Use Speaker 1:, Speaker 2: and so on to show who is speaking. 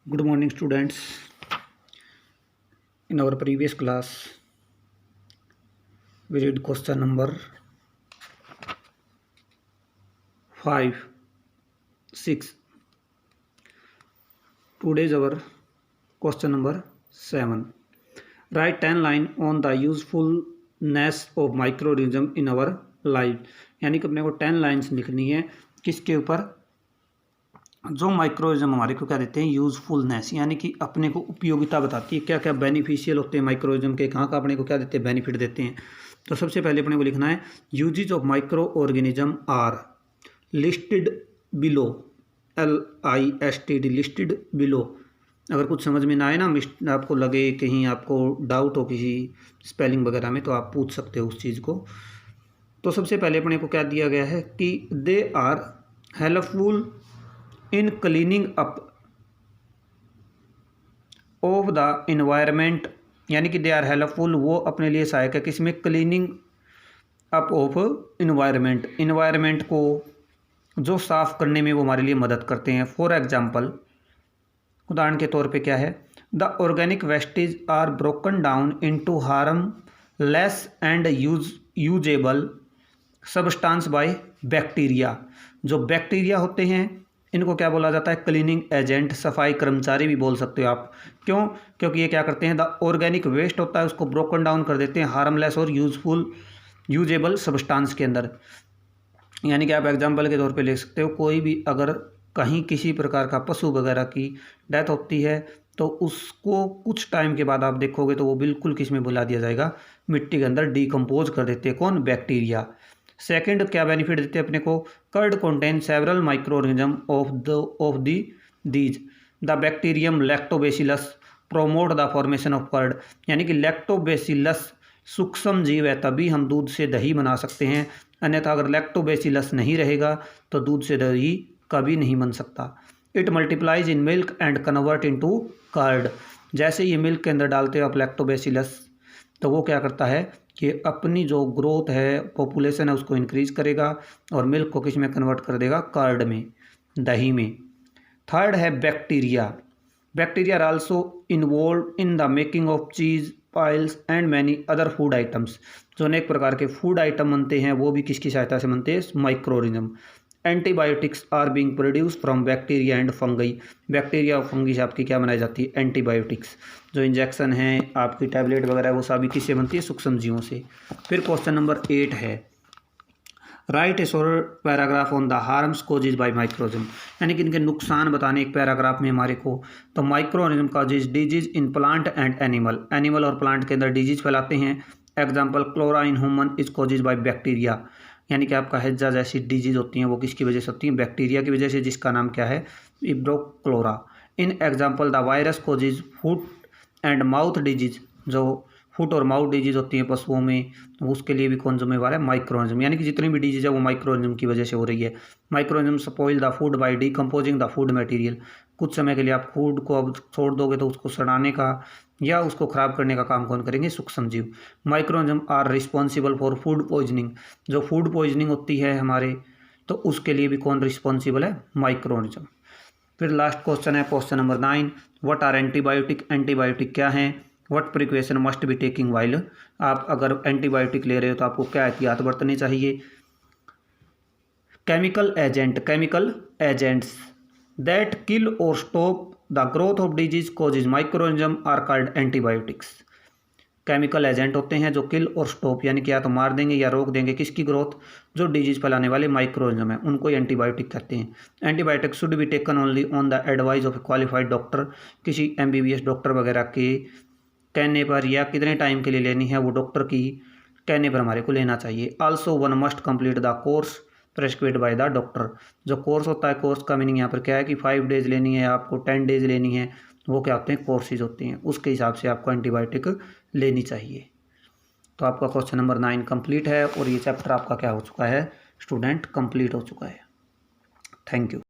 Speaker 1: Good morning, students. In our previous class, we read question number 5, 6. Today is our question number 7. Write 10 line on the usefulness of microorganism in our life. यानी कि अपने को 10 lines लिखनी है किसके ऊपर, जो माइक्रोऑर्गेनिज्म हमारे को क्या देते हैं, यूज़फुलनेस, यानी कि अपने को उपयोगिता बताती है, क्या क्या बेनिफिशियल होते हैं माइक्रोऑर्गेनिज्म के, कहाँ का अपने को क्या देते हैं, बेनिफिट देते हैं। तो सबसे पहले अपने को लिखना है uses of micro organism are listed below, LISTD, listed below. अगर कुछ समझ में ना आए ना, आपको लगे कहीं आपको डाउट हो किसी स्पेलिंग वगैरह में, तो आप पूछ सकते हो उस चीज़ को। तो सबसे पहले अपने को क्या दिया गया है कि they are helpful in cleaning up of the environment, यानी कि दे आर हेल्पफुल, वो अपने लिए सहायक है किसमें, cleaning up of environment, environment को जो साफ़ करने में वो हमारे लिए मदद करते हैं। फॉर एग्जांपल, उदाहरण के तौर पे क्या है, the organic wastage are broken down into harmless and usable substance by bacteria. जो बैक्टीरिया होते हैं इनको क्या बोला जाता है, क्लीनिंग एजेंट, सफाई कर्मचारी भी बोल सकते हो आप। क्यों? क्योंकि ये क्या करते हैं, द ऑर्गेनिक वेस्ट होता है उसको ब्रोकन डाउन कर देते हैं हार्मलेस और यूजेबल सब्सटेंस के अंदर। यानी कि आप एग्जांपल के तौर पे ले सकते हो, कोई भी अगर कहीं किसी प्रकार का पशु वगैरह की डेथ होती है तो उसको कुछ टाइम के बाद आप देखोगे तो वो बिल्कुल किस में बुला दिया जाएगा, मिट्टी के अंदर डिकम्पोज कर देते हैं। कौन? बैक्टीरिया। सेकंड क्या बेनिफिट देते हैं अपने को, curd contain several micro organism of these the bacterium lactobacillus promote the formation of curd. यानी कि लैक्टोबैसिलस सूक्ष्म जीव है, तभी हम दूध से दही बना सकते हैं, अन्यथा अगर लैक्टोबैसिलस नहीं रहेगा तो दूध से दही कभी नहीं बन सकता। It multiplies in milk and convert into curd. जैसे ये मिल्क के अंदर डालते हो आप लैक्टोबैसिलस, तो वो क्या करता है कि अपनी जो ग्रोथ है, पॉपुलेशन है, उसको इंक्रीज करेगा और मिल्क को किस में कन्वर्ट कर देगा, कर्ड में, दही में। थर्ड है bacteria. Bacteria are also involve in the making of cheese, piles and many other food items. जो अनेक प्रकार के फूड आइटम बनते हैं वो भी किसकी सहायता से बनते हैं, microorganism. Antibiotics are being produce from bacteria and fungi. Bacteria और फंगी से आपकी क्या बनाई जाती है, एंटीबायोटिक्स। जो इंजेक्शन है आपकी टैबलेट वगैरह वो सभी किससे बनती है, सूक्ष्म जीवों से। फिर क्वेश्चन नंबर 8 है right A short paragraph on the harms causes bye microorganism. यानी कि इनके नुकसान बताने एक पैराग्राफ में हमारे को। तो microorganism causes disease in plant and animal, animal और प्लांट के अंदर डिजीज फैलाते हैं। Example, cholera in human is causes by bacteria. यानी कि आपका हैजा जैसी डिजीज होती हैं वो किसकी वजह से होती हैं, बैक्टीरिया की वजह से, जिसका नाम क्या है, इब्रोक्लोरा। In example the virus causes foot and mouth disease. जो फुट और माउथ डिजीज होती है पशुओं में, उसके लिए भी कौन जिम्मेवार है, माइक्रोऑर्गेनिज्म। यानी कि जितनी भी डिजीज है वो माइक्रोऑर्गेनिज्म की वजह से हो रही है। Microorganism spoil the food by decomposing the food material. कुछ समय के लिए आप फूड को अब छोड़ दोगे तो उसको सड़ाने का या उसको खराब करने का काम कौन करेंगे, सूक्ष्म जीव। Microorganism are responsible for food poisoning. जो फूड पॉइजनिंग होती है हमारे, तो उसके लिए भी कौन रिस्पॉन्सिबल है, माइक्रोऑर्गेनिज्म। फिर लास्ट क्वेश्चन है question number 9, what are antibiotic. Antibiotic क्या है, what precaution must be taking while. आप अगर एंटीबायोटिक ले रहे हो तो आपको क्या एहतियात बरतनी चाहिए। Chemical agents that kill or stop the growth of disease causes microorganism are called antibiotics. Chemical agent होते हैं जो किल और स्टॉप, यानी कि या तो मार देंगे या रोक देंगे किसकी ग्रोथ, जो डिजीज फैलाने वाले माइक्रोऑर्गेनिज्म है, उनको एंटीबायोटिक कहते हैं। Antibiotic should be taken only on the advice of A qualified doctor. किसी MBBS डॉक्टर वगैरह के कहने पर, या कितने टाइम के लिए लेनी है वो डॉक्टर की कहने पर हमारे को लेना चाहिए। Also one must complete the course prescribed by the doctor. जो कोर्स होता है, कोर्स का मीनिंग यहाँ पर क्या है कि 5 डेज लेनी है आपको, 10 डेज लेनी है, वो क्या होते हैं, कोर्सेज होते हैं, उसके हिसाब से आपको एंटीबायोटिक लेनी चाहिए। तो आपका क्वेश्चन नंबर 9 कंप्लीट है और ये चैप्टर आपका क्या हो चुका है, स्टूडेंट, कंप्लीट हो चुका है। Thank you.